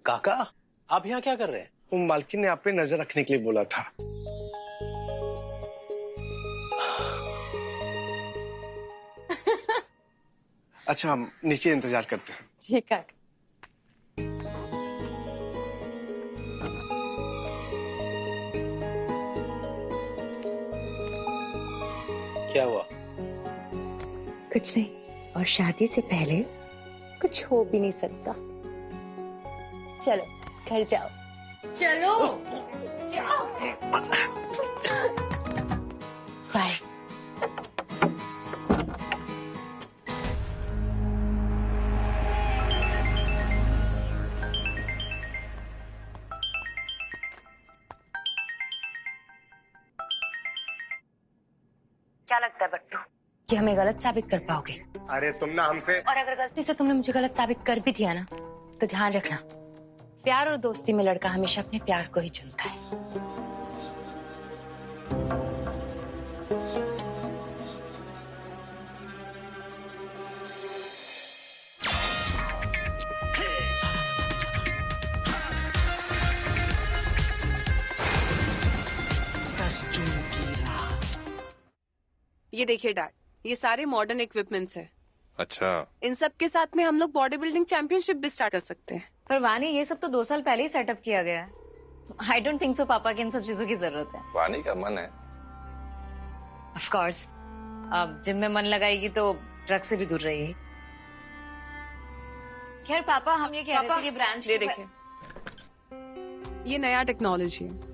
काका, आप यहाँ क्या कर रहे हैं? वो मालकिन ने आप पे नजर रखने के लिए बोला था। अच्छा, हम नीचे इंतजार करते हैं। जी काका। क्या हुआ? कुछ नहीं, और शादी से पहले कुछ हो भी नहीं सकता। चलो घर जाओ। चलो जाओ। बाय। क्या लगता है बट्टू कि हमें गलत साबित कर पाओगे? अरे तुम ना हमसे, और अगर गलती से तुमने मुझे गलत साबित कर भी दिया ना, तो ध्यान रखना, प्यार और दोस्ती में लड़का हमेशा अपने प्यार को ही चुनता है। ये देखिए डैड, ये सारे मॉडर्न इक्विपमेंट्स है। अच्छा, इन सब के साथ में हम लोग बॉडी बिल्डिंग चैंपियनशिप भी स्टार्ट कर सकते हैं। पर वानी, ये सब तो 2 साल पहले ही सेटअप किया गया है। आई डोंट थिंक सो पापा की इन सब चीजों की जरूरत है। वानी का मन है। ऑफ कोर्स, अब जिम में मन लगाएगी तो ड्रग्स से भी दूर रहेगी। खैर पापा, हम ये कह रहे थे कि ब्रांच ये देखिए, ये नया टेक्नोलॉजी है।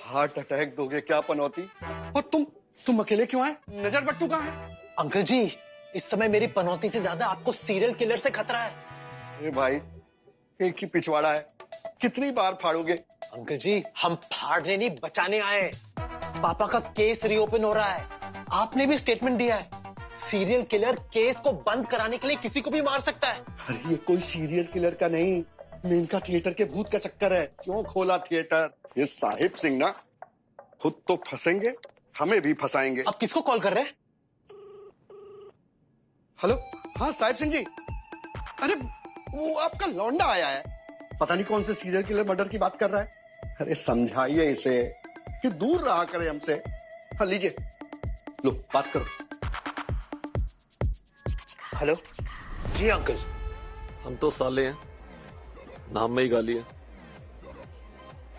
हार्ट अटैक दोगे क्या पनौती? और तुम अकेले क्यों आए? नजर बट्टू कहाँ है? अंकल जी, इस समय मेरी पनौती से ज्यादा आपको सीरियल किलर से खतरा है। अरे भाई, एक ही पिछवाड़ा है, कितनी बार फाड़ोगे? अंकल जी, हम फाड़ने नहीं बचाने आए हैं। पापा का केस रीओपन हो रहा है, आपने भी स्टेटमेंट दिया है। सीरियल किलर केस को बंद कराने के लिए किसी को भी मार सकता है। अरे ये कोई सीरियल किलर का नहीं, मेनका थिएटर के भूत का चक्कर है। क्यों खोला थिएटर? ये साहिब सिंह ना खुद तो फंसेंगे, हमें भी फंसाएंगे। आप किसको कॉल कर रहे हैं? हेलो, हाँ साहिब सिंह जी। अरे वो आपका लौंडा आया है, पता नहीं कौन से सीरियल किलर मर्डर की बात कर रहा है। अरे समझाइए इसे कि दूर रहा करे हमसे। हाँ लीजिए, लो बात करो। हेलो जी अंकल। हम तो साले हैं, नाम में ही गाली है,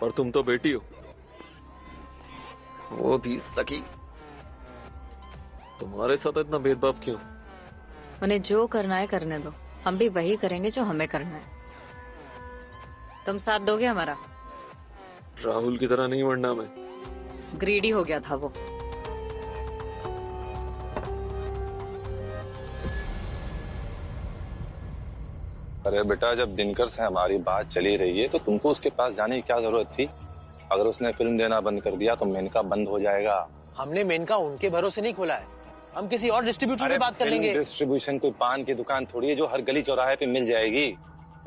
पर तुम तो बेटी हो, वो भी सखी। तुम्हारे साथ इतना भेदभाव क्यों? उन्हें जो करना है करने दो, हम भी वही करेंगे जो हमें करना है। तुम साथ दोगे हमारा? राहुल की तरह नहीं मरना मैं। ग्रीडी हो गया था वो। अरे बेटा, जब दिनकर से हमारी बात चली रही है तो तुमको उसके पास जाने की क्या जरूरत थी? अगर उसने फिल्म देना बंद कर दिया तो मेनका बंद हो जाएगा। हमने मेनका उनके भरोसे नहीं खोला है, हम किसी और डिस्ट्रीब्यूटर से बात कर लेंगे। डिस्ट्रीब्यूशन कोई पान की दुकान थोड़ी है जो हर गली चौराहे पे मिल जाएगी।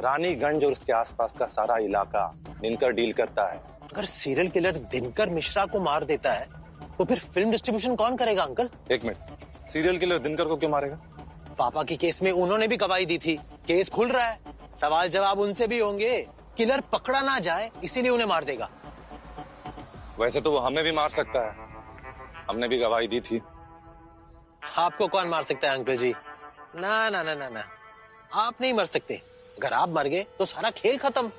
रानीगंज और उसके आसपास का सारा इलाका दिनकर डील करता है। अगर सीरियल किलर दिनकर मिश्रा को मार देता है तो फिर फिल्म डिस्ट्रीब्यूशन कौन करेगा अंकल? एक मिनट, सीरियल किलर दिनकर को क्यों मारेगा? पापा की केस में उन्होंने भी गवाही दी थी, केस खुल रहा है, सवाल जवाब उनसे भी होंगे। किलर पकड़ा ना जाए इसीलिए उन्हें मार देगा। वैसे तो वो हमें भी मार सकता है, हमने भी गवाही दी थी। आपको कौन मार सकता है अंकल जी? ना ना ना ना ना, आप नहीं मर सकते। अगर आप मर गए तो सारा खेल खत्म।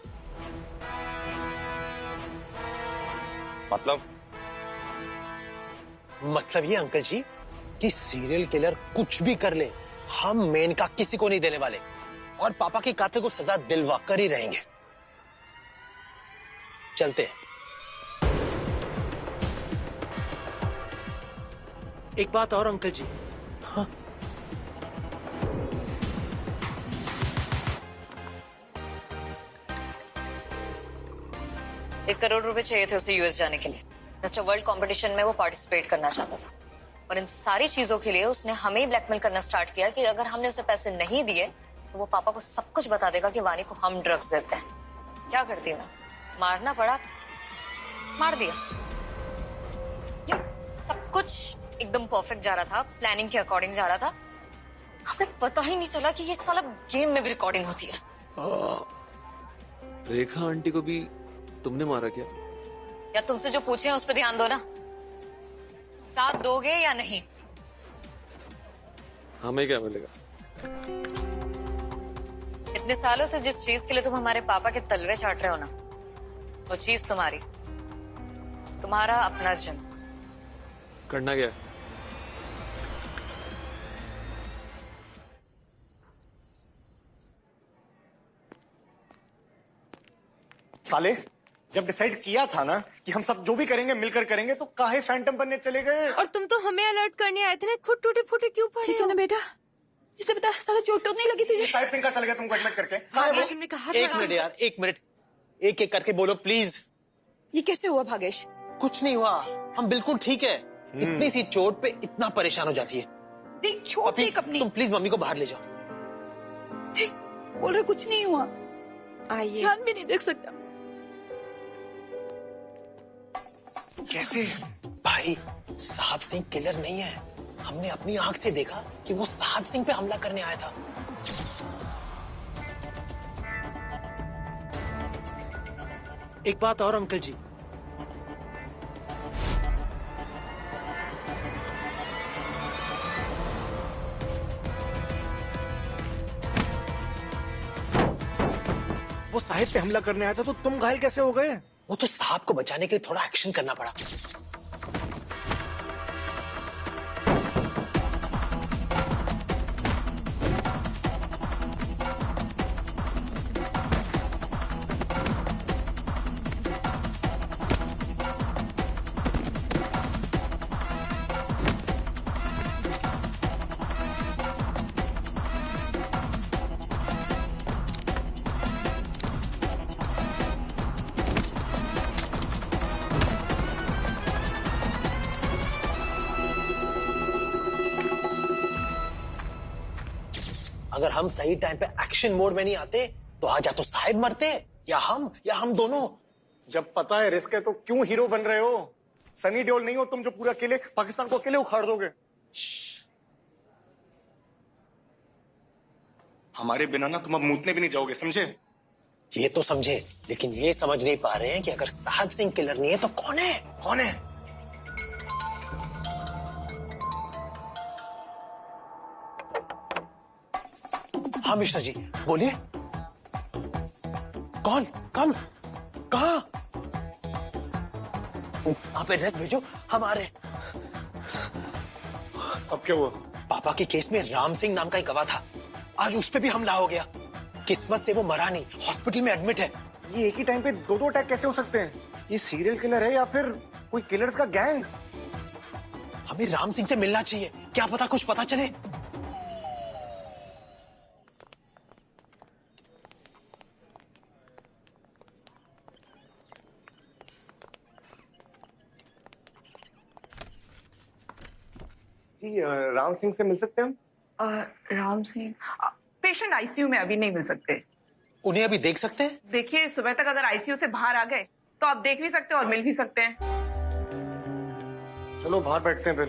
मतलब ये अंकल जी कि सीरियल किलर कुछ भी कर ले, हम मेनका किसी को नहीं देने वाले और पापा के कातिल को सजा दिलवा कर ही रहेंगे। चलते हैं। एक बात और अंकल जी। हाँ, 1 करोड़ रुपए चाहिए थे उसे यूएस जाने के लिए। मिस्टर वर्ल्ड कंपटीशन में वो पार्टिसिपेट करना चाहता था, और इन सारी चीजों के लिए उसने हमें ही ब्लैकमेल करना स्टार्ट किया कि अगर हमने उसे पैसे नहीं दिए तो वो पापा को सब कुछ बता देगा कि वानी को हम ड्रग्स देते हैं। क्या करती मैं? मारना पड़ा, मार दिया। सब कुछ एकदम परफेक्ट जा रहा था, प्लानिंग के अकॉर्डिंग जा रहा था। हमें पता ही नहीं चला कि ये साला गेम में भी रिकॉर्डिंग होती है। रेखा आंटी को भी तुमने मारा क्या? या तुमसे जो पूछे हैं उस पर ध्यान दो ना। साथ दोगे या नहीं? हमें क्या मिलेगा? इतने सालों से जिस चीज के लिए तुम हमारे पापा के तलवे चाट रहे हो ना, वो चीज तुम्हारा अपना जिम। करना क्या? साले, जब डिसाइड किया था ना कि हम सब जो भी करेंगे मिलकर करेंगे, तो काहे फैंटम बनने चले गए? और तुम तो हमें अलर्ट करने आए थे ना, खुद टूटे फूटे क्यों पड़े? ठीक है ना बेटा, जिसे बता साला चोट तो नहीं लगी तुझे? साहिब सिंह का चल गया तुमको एडमिट करके। भागेश, हमने कहा एक मिनट यार, एक मिनट, एक एक करके बोलो प्लीज। ये कैसे हुआ भागेश? कुछ नहीं हुआ, हम बिल्कुल ठीक है। इतनी सी चोट पे इतना परेशान हो जाती है। देख छोड़ देख अपनी। तुम प्लीज मम्मी को बाहर ले जाओ। देख बोल रहे कुछ नहीं हुआ, आइए। ध्यान भी नहीं देख सकता। कैसे? भाई साहब सिंह किलर नहीं है। हमने अपनी आंख से देखा कि वो साहब सिंह पे हमला करने आया था। एक बात और अंकल जी, वो साहिब पे हमला करने आया था तो तुम घायल कैसे हो गए? वो तो साहब को बचाने के लिए थोड़ा एक्शन करना पड़ा। अगर हम सही टाइम पे एक्शन मोड में नहीं आते तो आज या तो साहिब मरते या हम दोनों। जब पता है रिस्क है तो क्यों हीरो बन रहे हो? सनी देओल नहीं हो तुम जो पूरा अकेले पाकिस्तान को अकेले उखाड़ दोगे। हमारे बिना ना तुम अब मूतने भी नहीं जाओगे, समझे? ये तो समझे, लेकिन ये समझ नहीं पा रहे हैं कि अगर साहब सिंह किलर नहीं है तो कौन है? कौन है? हाँ मिश्रा जी बोलिए। कौन? कब? कहाँ? आप एड्रेस भेजो, हम आ रहे हैं। अब क्या हुआ? पापा के केस में राम सिंह नाम का एक गवाह था, आज उस पे भी हमला हो गया। किस्मत से वो मरा नहीं, हॉस्पिटल में एडमिट है। ये एक ही टाइम पे दो अटैक कैसे हो सकते हैं? ये सीरियल किलर है या फिर कोई किलर्स का गैंग? हमें राम सिंह से मिलना चाहिए, क्या पता कुछ पता चले। राम सिंह से मिल सकते हैं हम? राम सिंह पेशेंट आईसीयू में अभी नहीं मिल सकते। उन्हें अभी देख सकते हैं? देखिए सुबह तक अगर आईसीयू से बाहर आ गए तो आप देख भी सकते हैं और मिल भी सकते हैं। चलो बाहर बैठते हैं फिर।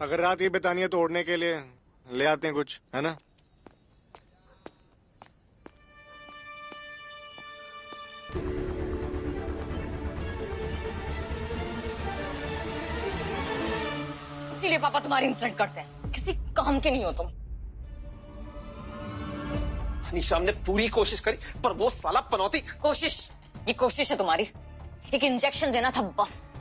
अगर रात ये बितानी है तो ओढ़ने के लिए ले आते हैं कुछ, है ना? इसीलिए पापा तुम्हारी इंसल्ट करते हैं, किसी काम के नहीं हो तुम। अनीशा हमने पूरी कोशिश करी पर वो साला पनौती। ये कोशिश है तुम्हारी, एक इंजेक्शन देना था बस।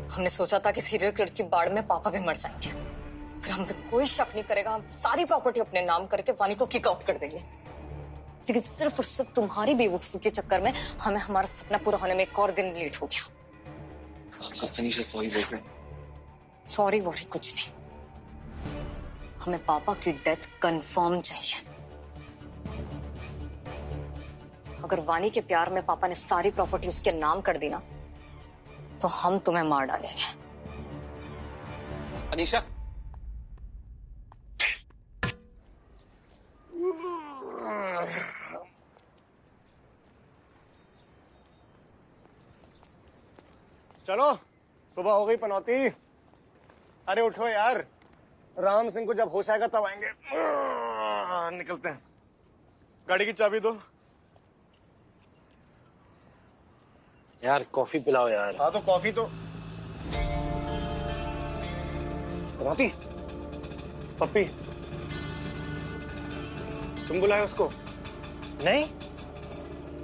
हमने सोचा था कि सीरियल किलर की बाढ़ में पापा भी मर जाएंगे, फिर हम पे कोई शक नहीं करेगा, हम सारी प्रॉपर्टी अपने नाम करके वानी को किक आउट कर देंगे। लेकिन सिर्फ और सिर्फ तुम्हारी बेवकूफी के चक्कर में हमें हमारा सपना पूरा होने में एक और दिन लेट हो गया। अनीशा सॉरी बोल रहे। सॉरी वॉरी कुछ नहीं, हमें पापा की डेथ कंफर्म चाहिए। अगर वानी के प्यार में पापा ने सारी प्रॉपर्टी उसके नाम कर दी ना तो हम तुम्हें मार डालेंगे। अनीशा, चलो सुबह हो गई पनौती। अरे उठो यार, राम सिंह को जब होश आएगा तब आएंगे। निकलते हैं। गाड़ी की चाबी दो। यार कॉफी पिलाओ यार। हाँ तो कॉफी तो। पनौती, पप्पी, तुम बुलाए उसको? नहीं।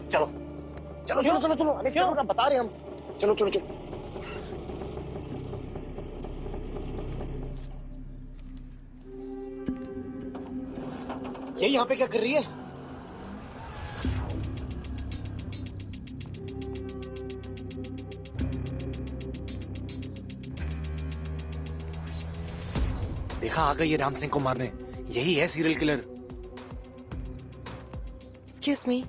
चलो चलो चलो चलो चलो। अरे क्यों ना, बता रहे हम। चलो चलो चलो। ये यहाँ पे क्या कर रही है? देखा, आ गई है राम सिंह को मारने। यही है सीरियल किलर। Excuse me.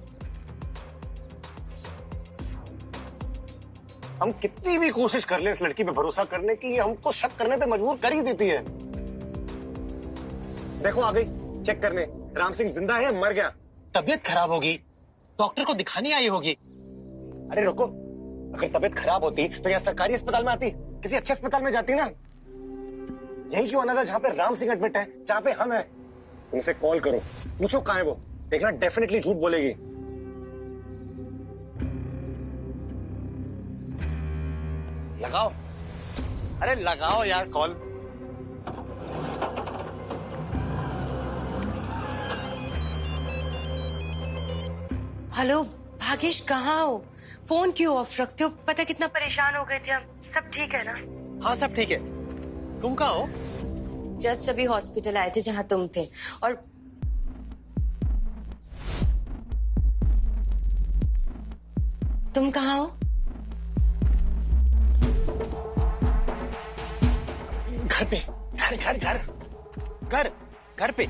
हम कितनी भी कोशिश कर ले इस लड़की पे भरोसा करने की, ये हमको शक करने पे मजबूर कर ही देती है। देखो आ गई चेक करने। राम सिंह जिंदा है या मर गया? तबीयत खराब होगी, डॉक्टर को दिखाने आई होगी। अरे रुको, अगर तबीयत खराब होती तो यहाँ सरकारी अस्पताल में आती, किसी अच्छे अस्पताल में जाती ना। यही क्यों आना था जहाँ पे राम सिंह एडमिट है, जहाँ पे हम हैं। उनसे कॉल करो, पूछो कहाँ है वो। देखना डेफिनेटली झूठ बोलेगी। लगाओ, अरे लगाओ यार कॉल। हेलो भागेश, कहाँ हो? फोन क्यों ऑफ रखते हो? पता कितना परेशान हो गए थे हम। सब ठीक है ना? हाँ सब ठीक है। तुम कहाँ हो? जस्ट अभी हॉस्पिटल आए थे जहाँ तुम थे। और तुम कहाँ हो? घर पे। घर घर घर घर घर पे।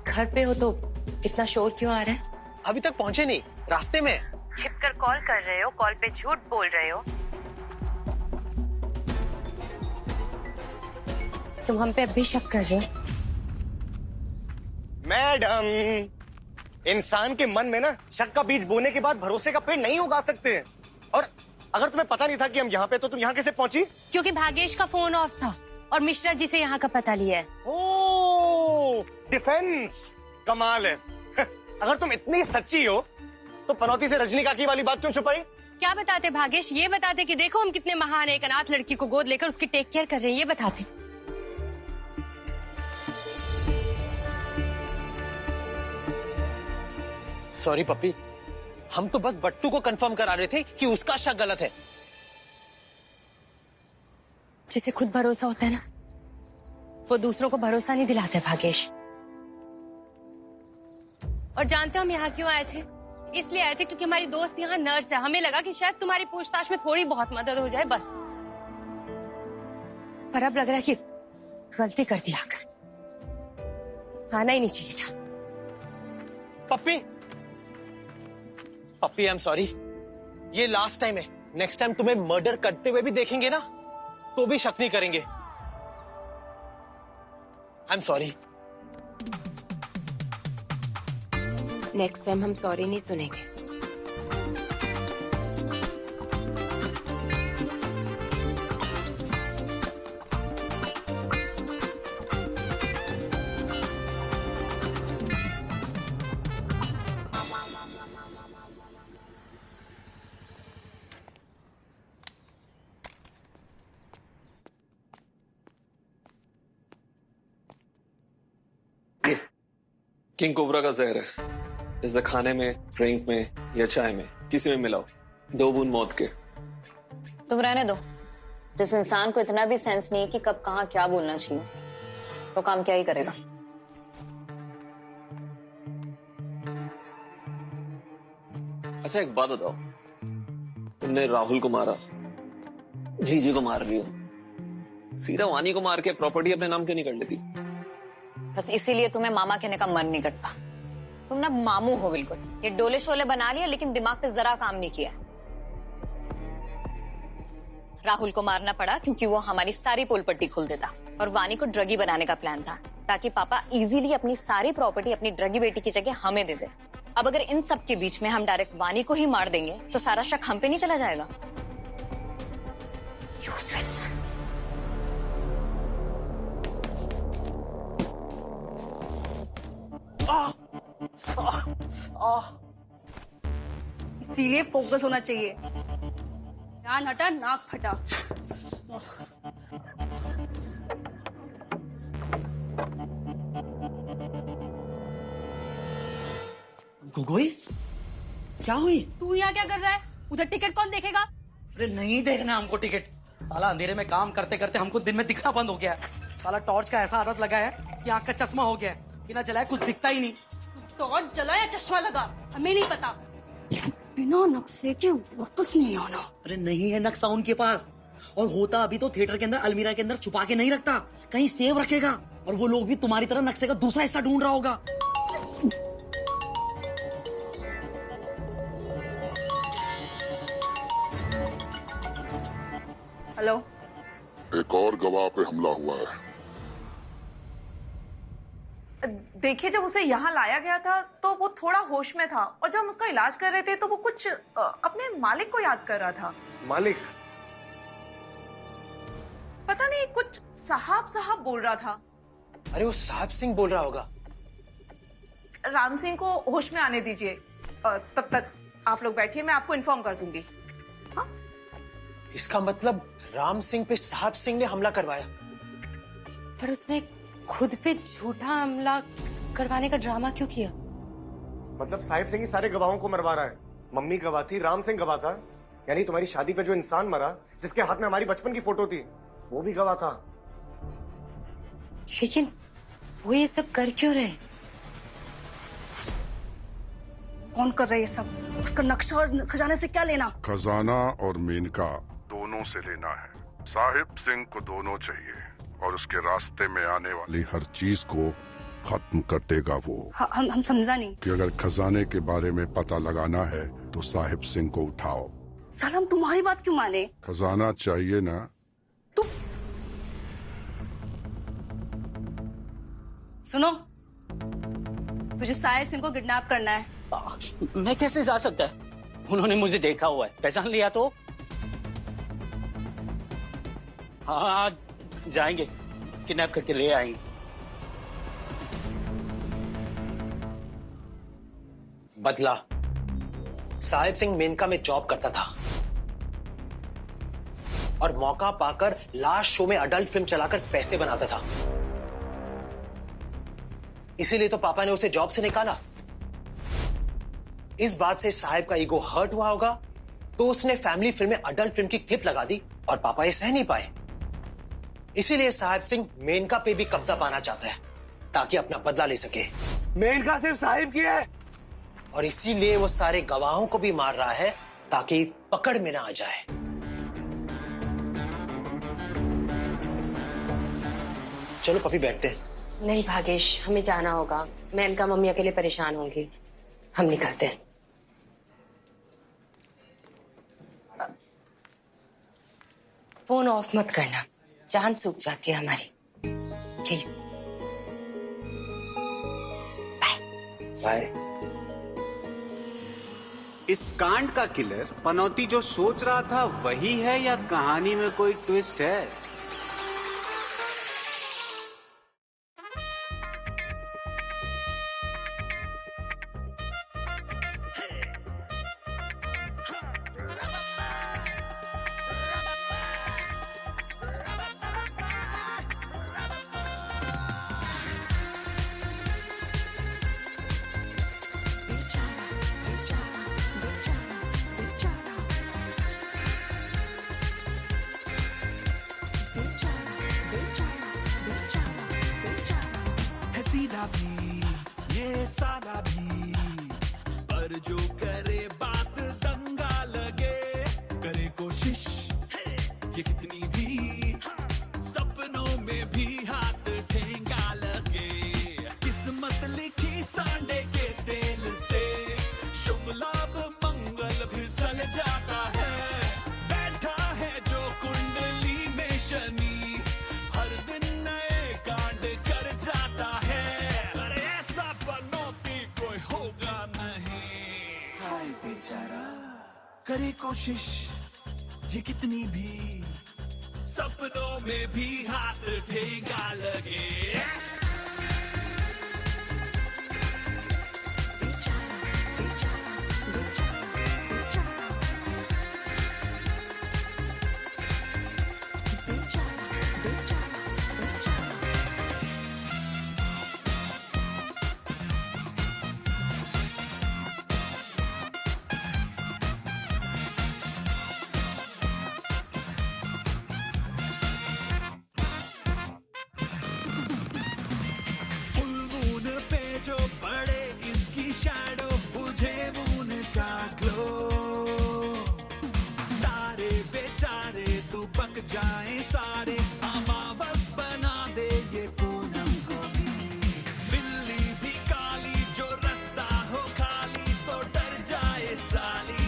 घर पे हो तो इतना शोर क्यों आ रहा है? अभी तक पहुंचे नहीं, रास्ते में। छिपकर कॉल कर रहे हो, कॉल पे झूठ बोल रहे हो। तुम हम पे अब भी शक कर रहे हो? मैडम, इंसान के मन में ना शक का बीज बोने के बाद भरोसे का पेड़ नहीं उगा सकते। और अगर तुम्हें पता नहीं था कि हम यहाँ पे, तो तुम यहाँ कैसे पहुंची? क्योंकि भागेश का फोन ऑफ था और मिश्रा जी से यहाँ का पता लिया है। ओह, डिफेंस कमाल है। अगर तुम इतनी सच्ची हो तो पनौती से रजनीकांत वाली बात क्यों छुपाई? क्या बताते भागेश? ये बताते कि देखो हम कितने महान, एक अनाथ लड़की को गोद लेकर उसकी टेक केयर कर रहे हैं, ये बताते। सॉरी पप्पी, हम तो बस बट्टू को कंफर्म करा रहे थे कि उसका शक गलत है। जिसे खुद भरोसा होता है ना, वो दूसरों को भरोसा नहीं दिलाते भागेश। और जानते हो हम यहाँ क्यों आए थे? इसलिए आए थे क्योंकि हमारी दोस्त यहाँ नर्स है। हमें लगा कि शायद तुम्हारी पूछताछ में थोड़ी बहुत मदद हो जाए, बस। पर अब लग रहा है कि गलती कर दी आकर। आना ही नहीं चाहिए था। पप्पी, पप्पी आई एम सॉरी। ये लास्ट टाइम है। नेक्स्ट टाइम तुम्हें मर्डर करते हुए भी देखेंगे ना तो भी शक नहीं करेंगे। I am sorry. Next time हम सॉरी नहीं सुनेंगे। किंग कोबरा का जहर है, जैसे खाने में, ड्रिंक में या चाय में, किसी में मिलाओ। 2 बूंद मौत के। तुम रहने दो। जिस इंसान को इतना भी सेंस नहीं कि कब कहाँ क्या बोलना चाहिए, तो काम क्या ही करेगा। अच्छा एक बात बताओ, तुमने राहुल को मारा, जीजी को मार रही हो, सीधा वानी को मार के प्रॉपर्टी अपने नाम क्यों नहीं कर लेती? बस इसीलिए तुम्हें मामा कहने का मन नहीं करता। तुम ना मामू हो बिल्कुल। ये डोले शोले बना लिया लेकिन दिमाग पे जरा काम नहीं किया। राहुल को मारना पड़ा क्योंकि वो हमारी सारी पोल पट्टी खोल देता और वानी को ड्रगी बनाने का प्लान था ताकि पापा इजीली अपनी सारी प्रॉपर्टी अपनी ड्रगी बेटी की जगह हमें दे दे। अब अगर इन सब के बीच में हम डायरेक्ट वानी को ही मार देंगे तो सारा शक हम पे नहीं चला जाएगा। यूजलेस। इसीलिए फोकस होना चाहिए। ध्यान हटा, नाक फटा। गोगोई, क्या हुई? तू यहाँ क्या कर रहा है? उधर टिकट कौन देखेगा? अरे नहीं देखना हमको टिकट। साला अंधेरे में काम करते करते हमको दिन में दिखना बंद हो गया है। साला टॉर्च का ऐसा आदत लगा है कि आंख का चश्मा हो गया है। बिना जलाए कुछ दिखता ही नहीं। टॉर्च जला या चश्मा लगा, हमें नहीं पता। बिना नक्शे के वापस नहीं आना। अरे नहीं है नक्शा उनके पास, और होता अभी तो थिएटर के अंदर अलमीरा के अंदर छुपा के नहीं रखता, कहीं सेव रखेगा। और वो लोग भी तुम्हारी तरह नक्शे का दूसरा हिस्सा ढूंढ रहा होगा। हेलो, एक और गवाह पे हमला हुआ है। देखिए जब उसे यहाँ लाया गया था तो वो थोड़ा होश में था और जब हम उसका इलाज कर रहे थे तो वो कुछ अपने मालिक को याद कर रहा था। मालिक? पता नहीं कुछ साहब साहब बोल रहा था। अरे वो साहब सिंह बोल रहा होगा। राम सिंह को होश में आने दीजिए, तब तक आप लोग बैठिए, मैं आपको इन्फॉर्म कर दूंगी। हाँ? इसका मतलब राम सिंह पे साहब सिंह ने हमला करवाया। पर उसने खुद पे झूठा हमला करवाने का ड्रामा क्यों किया? मतलब साहिब सिंह ही सारे गवाहों को मरवा रहा है। मम्मी गवाह थी, राम सिंह गवाह था, यानी तुम्हारी शादी पे जो इंसान मरा जिसके हाथ में हमारी बचपन की फोटो थी वो भी गवाह था। लेकिन वो ये सब कर क्यों रहे? कौन कर रहा है ये सब? उसका नक्शा और खजाने से क्या लेना? खजाना और मेनका दोनों से लेना है। साहिब सिंह को दोनों चाहिए और उसके रास्ते में आने वाली हर चीज को खत्म कर देगा वो। हम समझा नहीं। कि अगर खजाने के बारे में पता लगाना है तो साहिब सिंह को उठाओ। साला हम तुम्हारी बात क्यों माने? खजाना चाहिए ना? सुनो, तुझे साहिब सिंह को किडनैप करना है। मैं कैसे जा सकता है? उन्होंने मुझे देखा हुआ है, पहचान लिया तो। हाँ जाएंगे, किडनैप करके ले आएंगे। बदला। साहिब सिंह मेनका में जॉब करता था और मौका पाकर लास्ट शो में अडल्ट फिल्म चलाकर पैसे बनाता था। इसीलिए तो पापा ने उसे जॉब से निकाला। इस बात से साहिब का ईगो हर्ट हुआ होगा तो उसने फैमिली फिल्म में अडल्ट फिल्म की क्लिप लगा दी और पापा ये सह नहीं पाए। इसीलिए साहिब सिंह मेनका पे भी कब्जा पाना चाहता है ताकि अपना बदला ले सके। मेनका सिर्फ साहिब की है और इसीलिए वो सारे गवाहों को भी मार रहा है ताकि पकड़ में ना आ जाए। चलो पपी बैठते हैं। नहीं भागेश, हमें जाना होगा। मैं इनका मम्मी अकेले परेशान होंगी। हम निकलते हैं। फोन ऑफ मत करना, जान सूख जाती है हमारी। प्लीज। बाय। इस कांड का किलर पनौती जो सोच रहा था वही है या कहानी में कोई ट्विस्ट है? सीधा भी ये सादा भी, पर जो करे बात दंगा लगे, करे कोशिश ये कितनी भी, सपनों में भी हाथ ठेंगा लगे। किस्मत लिखी सांडे के तेल से, शुभ लाभ मंगल फिसल जाता है। बैठा है जो कुछ बेचारा करे कोशिश ये कितनी भी, सपनों में भी हाथ ठेंगा लगे। जो पड़े इसकी शैडो बुझे मून का ग्लो, तारे बेचारे तू पक जाए सारे, अमावस बना दे ये पूनम को भी। बिल्ली भी काली जो रास्ता हो खाली तो डर जाए साली,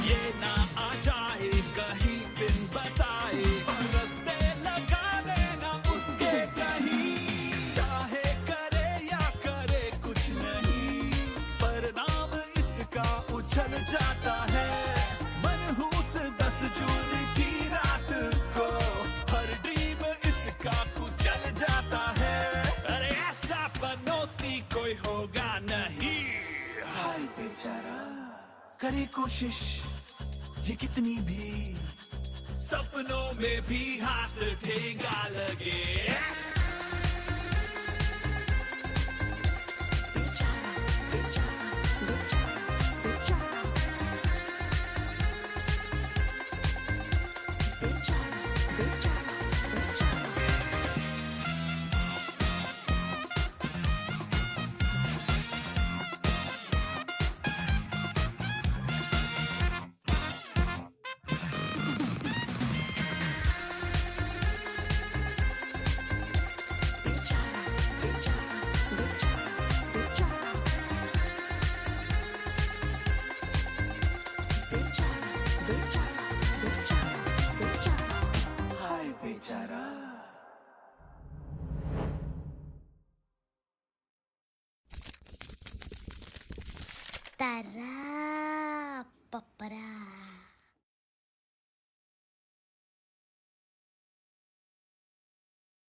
ये ना आ जाए कहीं बिन बताए और रास्ते लगा देना उसके कहीं। उछल जाता है मनहूस 10 जून की रात को, हर ड्रीम इसका कुचल जाता है। अरे ऐसा पनौती कोई होगा नहीं। हाय बेचारा करे कोशिश ये कितनी भी, सपनों में भी हाथ ठेंगा लगे। तारा